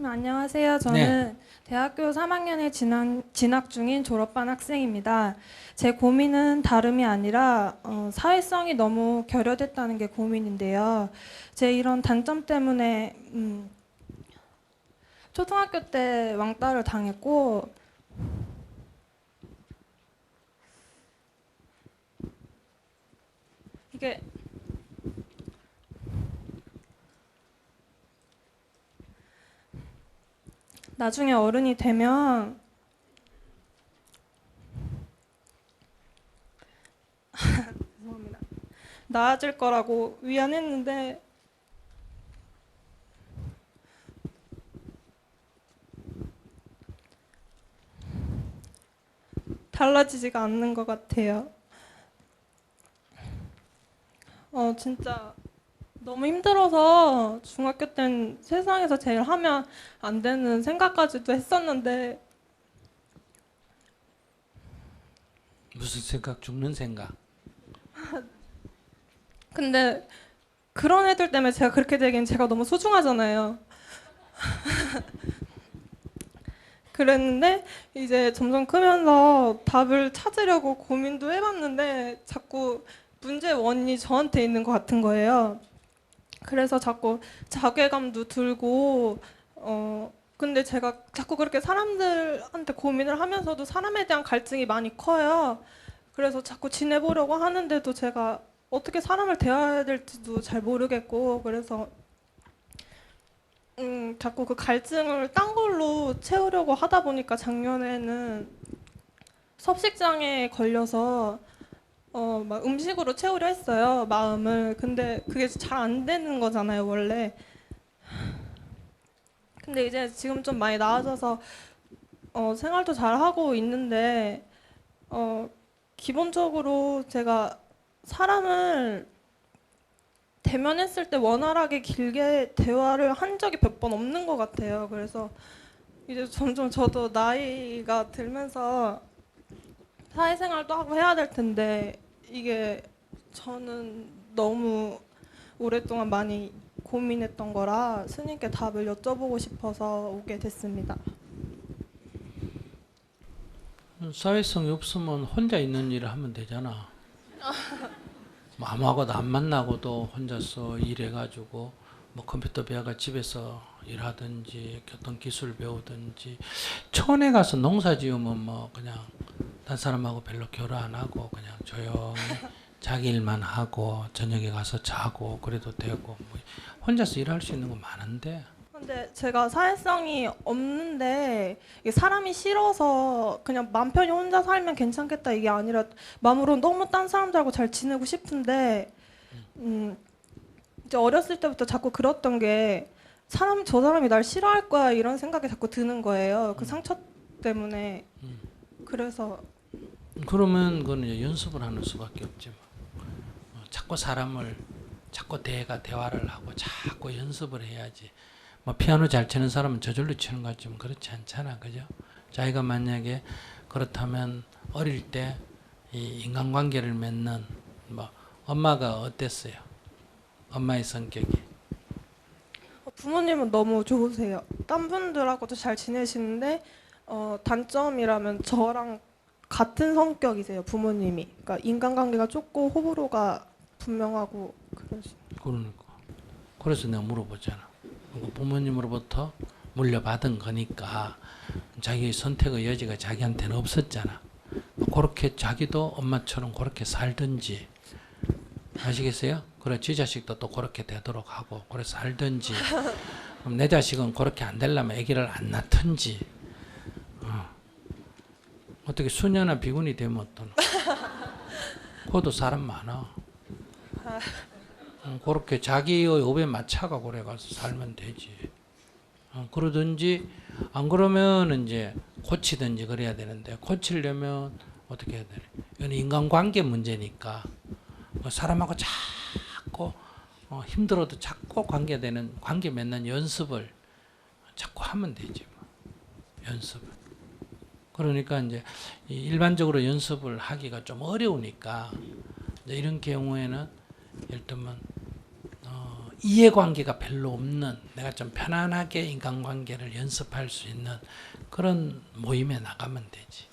안녕하세요. 네. 저는 대학교 3학년에 진학 중인 졸업반 학생입니다. 제 고민은 다름이 아니라 사회성이 너무 결여됐다는 게 고민인데요. 제 이런 단점 때문에 초등학교 때 왕따를 당했고 이게 나중에 어른이 되면 죄송합니다. 나아질 거라고 위안했는데 달라지지가 않는 것 같아요. 진짜 너무 힘들어서 중학교 땐 세상에서 제일 하면 안 되는 생각까지도 했었는데 무슨 생각? 죽는 생각. 근데 그런 애들 때문에 제가 그렇게 되긴 제가 너무 소중하잖아요. 그랬는데 이제 점점 크면서 답을 찾으려고 고민도 해봤는데 자꾸 문제의 원인이 저한테 있는 것 같은 거예요. 그래서 자꾸 자괴감도 들고 근데 제가 자꾸 그렇게 사람들한테 고민을 하면서도 사람에 대한 갈증이 많이 커요. 그래서 자꾸 지내보려고 하는데도 제가 어떻게 사람을 대해야 될지도 잘 모르겠고 그래서 자꾸 그 갈증을 딴 걸로 채우려고 하다 보니까 작년에는 섭식장애에 걸려서 막 음식으로 채우려 했어요, 마음을. 근데 그게 잘 안 되는 거잖아요, 원래. 근데 이제 지금 좀 많이 나아져서 생활도 잘 하고 있는데 기본적으로 제가 사람을 대면했을 때 원활하게 길게 대화를 한 적이 몇 번 없는 것 같아요. 그래서 이제 점점 저도 나이가 들면서 사회생활도 하고 해야 될 텐데 이게 저는 너무 오랫동안 많이 고민했던 거라 스님께 답을 여쭤보고 싶어서 오게 됐습니다. 사회성이 없으면 혼자 있는 일을 하면 되잖아. 뭐 아무하고도 안 만나고도 혼자서 일해가지고 뭐 컴퓨터 배워가 집에서 일하든지 어떤 기술 배우든지 촌에 가서 농사 지으면 뭐 그냥 딴 사람하고 별로 교류 안 하고 그냥 조용히 자기 일만 하고 저녁에 가서 자고 그래도 되고 뭐 혼자서 일할 수 있는 거 많은데 근데 제가 사회성이 없는데 이게 사람이 싫어서 그냥 맘 편히 혼자 살면 괜찮겠다 이게 아니라 마음으로 너무 딴 사람들하고 잘 지내고 싶은데 이제 어렸을 때부터 자꾸 그랬던 게 저 사람이 날 싫어할 거야 이런 생각이 자꾸 드는 거예요. 그 상처 때문에. 그래서 그러면 그건 이제 연습을 하는 수밖에 없지 뭐. 자꾸 사람을 자꾸 대화를 하고 자꾸 연습을 해야지. 뭐 피아노 잘 치는 사람은 저절로 치는 것 같지만 그렇지 않잖아, 그죠? 자기가 만약에 그렇다면 어릴 때 이 인간관계를 맺는 뭐 엄마가 어땠어요? 엄마의 성격이 부모님은 너무 좋으세요. 딴 분들하고도 잘 지내시는데 단점이라면 저랑 같은 성격이세요. 부모님이. 그러니까 인간관계가 좁고 호불호가 분명하고 그러시. 그러니까 그래서 내가 물어보잖아. 부모님으로부터 물려받은 거니까 자기의 선택의 여지가 자기한테는 없었잖아. 그렇게 자기도 엄마처럼 그렇게 살든지 아시겠어요? 그래 지 자식도 또 그렇게 되도록 하고 그래 살든지 그럼 내 자식은 그렇게 안 되려면 아기를 안 낳든지 어떻게 수녀나 비군이 되면 어떠노? 그것도 사람 많아. 그렇게 자기의 업에 맞춰가 그래 가서 살면 되지. 그러든지 안 그러면 이제 고치든지 그래야 되는데 고치려면 어떻게 해야 되나? 이건 인간관계 문제니까 사람하고 자꾸 힘들어도 자꾸 관계 맺는 연습을 자꾸 하면 되지 뭐. 연습을. 그러니까 이제 일반적으로 연습을 하기가 좀 어려우니까 이제 이런 경우에는 예를 들면 이해관계가 별로 없는, 내가 좀 편안하게 인간관계를 연습할 수 있는 그런 모임에 나가면 되지.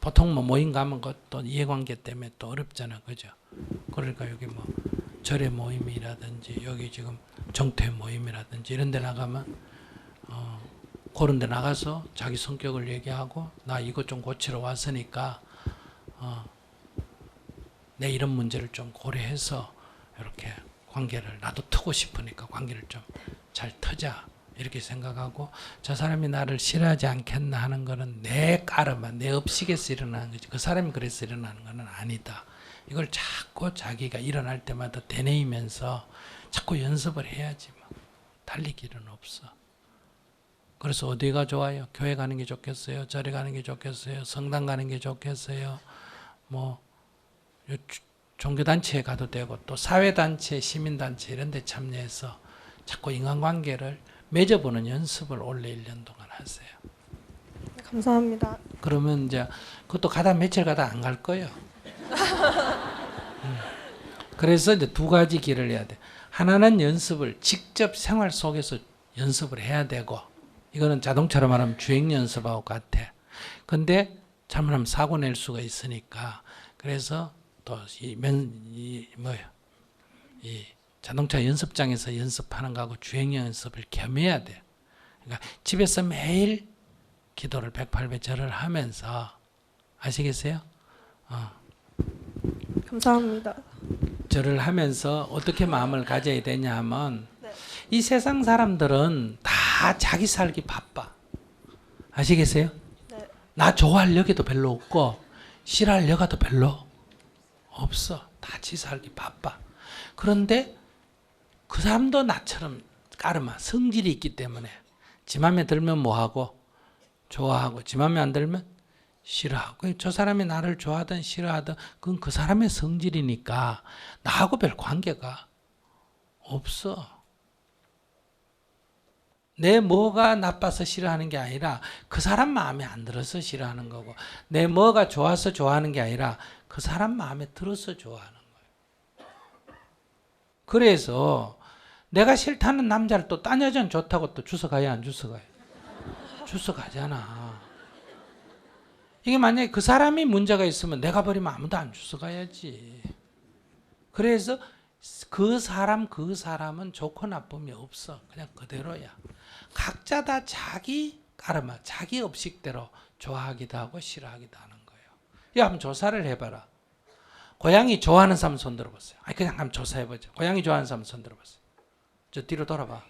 보통 뭐 모임 가면 그것도 이해관계 때문에 또 어렵잖아, 그죠? 그러니까 여기 뭐 절의 모임이라든지 여기 지금 정토의 모임이라든지 이런 데 나가면 그런 데 나가서 자기 성격을 얘기하고 나 이것 좀 고치러 왔으니까 내 이런 문제를 좀 고려해서 이렇게 관계를, 나도 트고 싶으니까 관계를 좀 잘 트자 이렇게 생각하고, 저 사람이 나를 싫어하지 않겠나 하는 거는 내 까르마, 내 업식에서 일어나는 거지 그 사람이 그래서 일어나는 거는 아니다. 이걸 자꾸 자기가 일어날 때마다 되뇌이면서 자꾸 연습을 해야지. 뭐 달리 길은 없어. 그래서 어디가 좋아요? 교회 가는 게 좋겠어요? 절에 가는 게 좋겠어요? 성당 가는 게 좋겠어요? 뭐 종교단체에 가도 되고 또 사회단체, 시민단체 이런 데 참여해서 자꾸 인간관계를 맺어보는 연습을 올해 1년 동안 하세요. 감사합니다. 그러면 이제 그것도 가다 며칠 가다 안 갈 거예요. 그래서 이제 두 가지 길을 해야 돼. 하나는 연습을 직접 생활 속에서 연습을 해야 되고, 이거는 자동차로 말하면 주행 연습하고 같아. 근데 잘못하면 사고 낼 수가 있으니까, 그래서 또 이 자동차 연습장에서 연습하는 거하고 주행 연습을 겸해야 돼. 그러니까 집에서 매일 기도를 108배 절을 하면서, 아시겠어요? 감사합니다. 절을 하면서 어떻게 마음을 가져야 되냐 하면, 네. 이 세상 사람들은 다 자기 살기 바빠. 아시겠어요? 네. 나 좋아할 여기도 별로 없고 싫어할 여가도 별로 없어. 다 지 살기 바빠. 그런데 그 사람도 나처럼 까르마, 성질이 있기 때문에 지 맘에 들면 뭐하고 좋아하고, 지 맘에 안 들면 싫어하고. 저 사람이 나를 좋아하든 싫어하든 그건 그 사람의 성질이니까 나하고 별 관계가 없어. 내 뭐가 나빠서 싫어하는 게 아니라 그 사람 마음에 안 들어서 싫어하는 거고, 내 뭐가 좋아서 좋아하는 게 아니라 그 사람 마음에 들어서 좋아하는 거예요. 그래서 내가 싫다는 남자를 또 딴 여자는 좋다고 또 주워 가야 안 주워 가요? 주워 가잖아. 이게 만약에 그 사람이 문제가 있으면 내가 버리면 아무도 안 주워 가야지. 그래서 그 사람은 좋고 나쁨이 없어. 그냥 그대로야. 각자 다 자기 까르마, 자기 업식대로 좋아하기도 하고 싫어하기도 하는 거예요. 야, 한번 조사를 해봐라. 고양이 좋아하는 사람 손 들어보세요. 아니, 그냥 한번 조사해보자. 고양이 좋아하는 사람 손 들어보세요. 저 뒤로 돌아봐.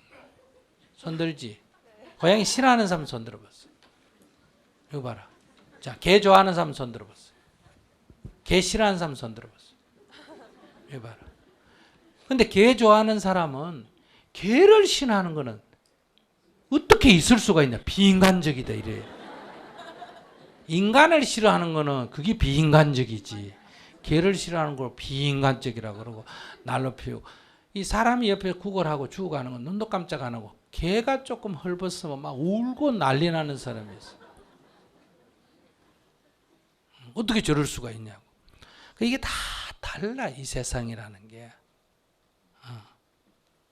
손 들지? 고양이 싫어하는 사람 손 들어보세요. 이거 봐라. 자, 개 좋아하는 사람 손 들어보세요. 개 싫어하는 사람 손 들어보세요. 이거 봐라. 근데 개 좋아하는 사람은 개를 싫어하는 거는 어떻게 있을 수가 있냐? 비인간적이다 이래. 인간을 싫어하는 거는 그게 비인간적이지. 개를 싫어하는 걸 비인간적이라 그러고 날로 피우고. 이 사람이 옆에 구걸하고 죽어가는 건 눈도 깜짝 안 하고, 개가 조금 헐벗으면 막 울고 난리 나는 사람이 있어. 어떻게 저럴 수가 있냐고. 이게 다 달라, 이 세상이라는 게.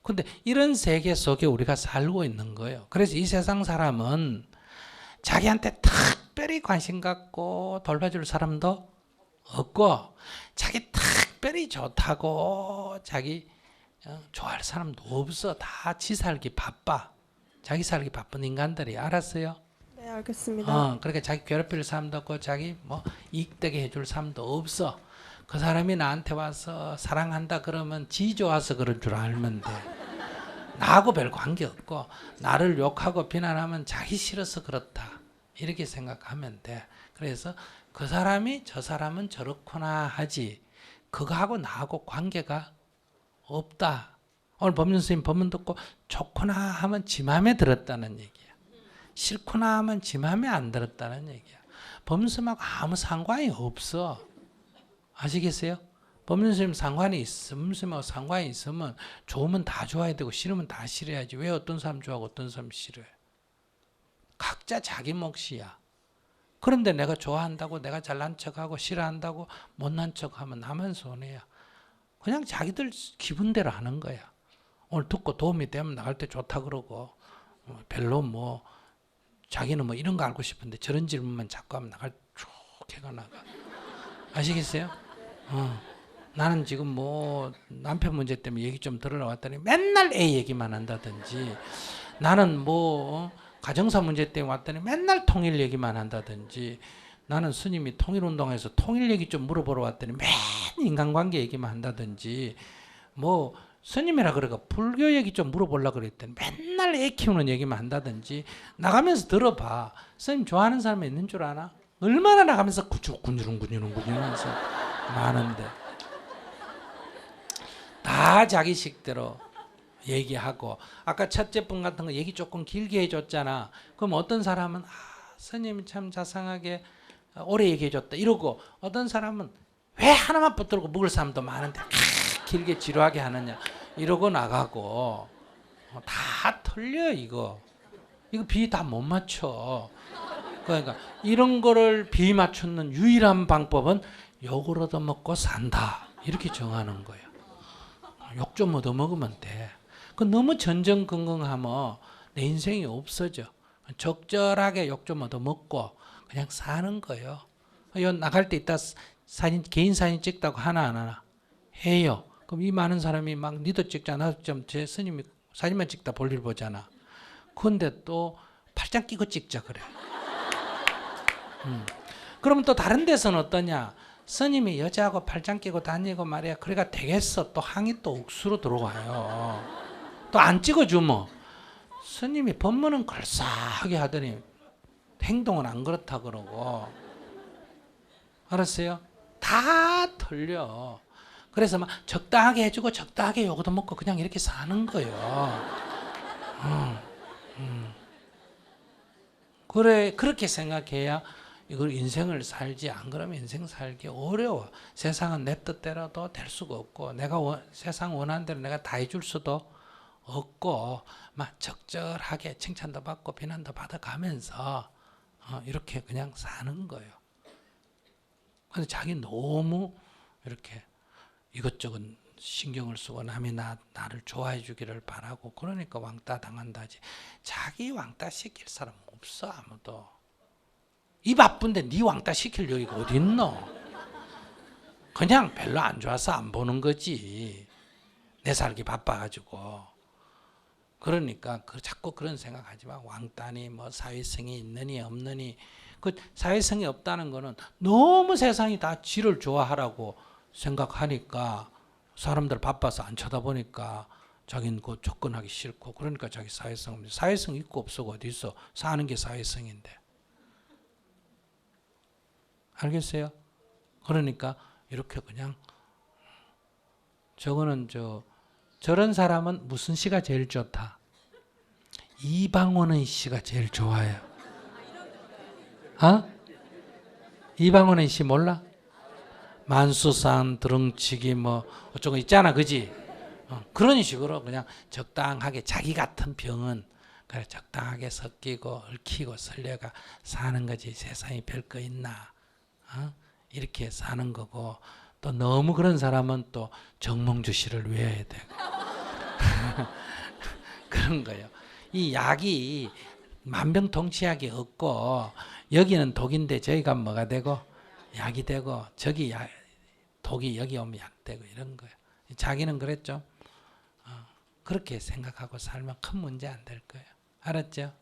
근데 이런 세계 속에 우리가 살고 있는 거예요. 그래서 이 세상 사람은 자기한테 특별히 관심 갖고 돌봐줄 사람도 없고, 자기 특별히 좋다고 자기 좋아할 사람도 없어. 다 지 살기 바빠. 자기 살기 바쁜 인간들이. 알았어요? 네, 알겠습니다. 그러니까 자기 괴롭힐 사람도 없고 자기 뭐 이익되게 해줄 사람도 없어. 그 사람이 나한테 와서 사랑한다 그러면 지 좋아서 그럴 줄 알면 돼. 나하고 별 관계 없고, 나를 욕하고 비난하면 자기 싫어서 그렇다 이렇게 생각하면 돼. 그래서 그 사람이 저 사람은 저렇구나 하지, 그거하고 나하고 관계가 없다. 오늘 법륜 스님 법문 듣고 좋구나 하면 지 맘에 들었다는 얘기야. 싫구나 하면 지 맘에 안 들었다는 얘기야. 법륜 스님하고 아무 상관이 없어. 아시겠어요? 법륜 스님 상관이 있으면, 스님하고 상관이 있으면 좋으면 다 좋아야 되고 싫으면 다 싫어야지. 왜 어떤 사람 좋아하고 어떤 사람 싫어해? 각자 자기 몫이야. 그런데 내가 좋아한다고 내가 잘난 척하고 싫어한다고 못난 척하면 나만 손해야. 그냥 자기들 기분대로 하는 거야. 오늘 듣고 도움이 되면 나갈 때 좋다 그러고 별로 뭐 자기는 뭐 이런 거 알고 싶은데 저런 질문만 자꾸 하면 나갈 쭉 해가 나가. 아시겠어요? 나는 지금 뭐 남편 문제 때문에 얘기 좀 들으러 왔더니 맨날 애 얘기만 한다든지, 나는 뭐 가정사 문제 때문에 왔더니 맨날 통일 얘기만 한다든지, 나는 스님이 통일운동에서 통일 얘기 좀 물어보러 왔더니 맨 인간관계 얘기만 한다든지, 뭐 스님이라 그래가 불교 얘기 좀 물어보려고 그랬더니 맨날 애 키우는 얘기만 한다든지. 나가면서 들어봐. 스님 좋아하는 사람이 있는 줄 아나? 얼마나 나가면서 군주릉군주릉군주릉군주릉하면서 많은데 다 자기 식대로 얘기하고. 아까 첫째 분 같은 거 얘기 조금 길게 해줬잖아. 그럼 어떤 사람은 스님이 참 자상하게 오래 얘기해줬다 이러고, 어떤 사람은 왜 하나만 붙들고 묵을 사람도 많은데 길게 지루하게 하느냐 이러고 나가고. 다 틀려. 이거 비 다 못 맞춰. 그러니까 이런 거를 비 맞추는 유일한 방법은 욕을 얻어먹고 산다 이렇게 정하는 거예요. 욕 좀 얻어먹으면 돼. 그 너무 전전긍긍하면 내 인생이 없어져. 적절하게 욕 좀 얻어먹고 그냥 사는 거예요. 나갈 때 이따 사진, 개인 사진 찍다고 하나 안 하나 해요. 그럼 이 많은 사람이 막 니도 찍자 나도 좀, 제 스님이 사진만 찍다 볼일 보잖아. 근데 또 팔짱 끼고 찍자 그래. 그러면 또 다른 데서는 어떠냐? 스님이 여자하고 팔짱 끼고 다니고 말이야. 그래가 되겠어. 또 항이 또 옥수로 들어와요. 또 안 찍어주면 스님이 법문은 걸싸하게 하더니 행동은 안 그렇다 그러고. 알았어요? 다 틀려. 그래서 막 적당하게 해주고 적당하게 요거도 먹고 그냥 이렇게 사는 거예요. 그래, 그렇게 생각해야 이걸 인생을 살지. 안 그러면 인생 살기 어려워. 세상은 내 뜻대로도 될 수가 없고, 내가 세상 원하는 대로 내가 다 해줄 수도 없고, 막 적절하게 칭찬도 받고 비난도 받아가면서 이렇게 그냥 사는 거예요. 근데 자기 너무 이렇게 이것저것 신경을 쓰고 남이 나를 좋아해 주기를 바라고, 그러니까 왕따 당한다지. 자기 왕따 시킬 사람 없어. 아무도. 이 바쁜데 네 왕따 시킬 여기가 어디 있노? 그냥 별로 안 좋아서 안 보는 거지. 내 살기 바빠가지고. 그러니까 자꾸 그런 생각하지 마. 왕따니 뭐 사회성이 있느니 없느니. 그 사회성이 없다는 거는 너무 세상이 다 지를 좋아하라고 생각하니까 사람들 바빠서 안 쳐다보니까 자기는 그 접근하기 싫고, 그러니까 자기 사회성 있고 없어가 어디 있어. 사는 게 사회성인데. 알겠어요? 그러니까 이렇게 그냥 저거는 저런 사람은 무슨 시가 제일 좋다? 이방원의 시가 제일 좋아요. 이방원의 시 몰라? 만수산 드렁치기 뭐 어쩌고 있잖아, 그지? 그런 식으로 그냥 적당하게 자기 같은 병은 그래 적당하게 섞이고 얽히고 설레가 사는 거지. 세상에 별거 있나? 이렇게 사는 거고. 또 너무 그런 사람은 또 정몽주 씨를 외워야 되고 그런 거예요. 이 약이 만병통치약이 없고, 여기는 독인데 저기가 뭐가 되고 약이 되고, 저기 독이 여기 오면 약 되고 이런 거예요. 자기는 그랬죠. 그렇게 생각하고 살면 큰 문제 안 될 거예요. 알았죠?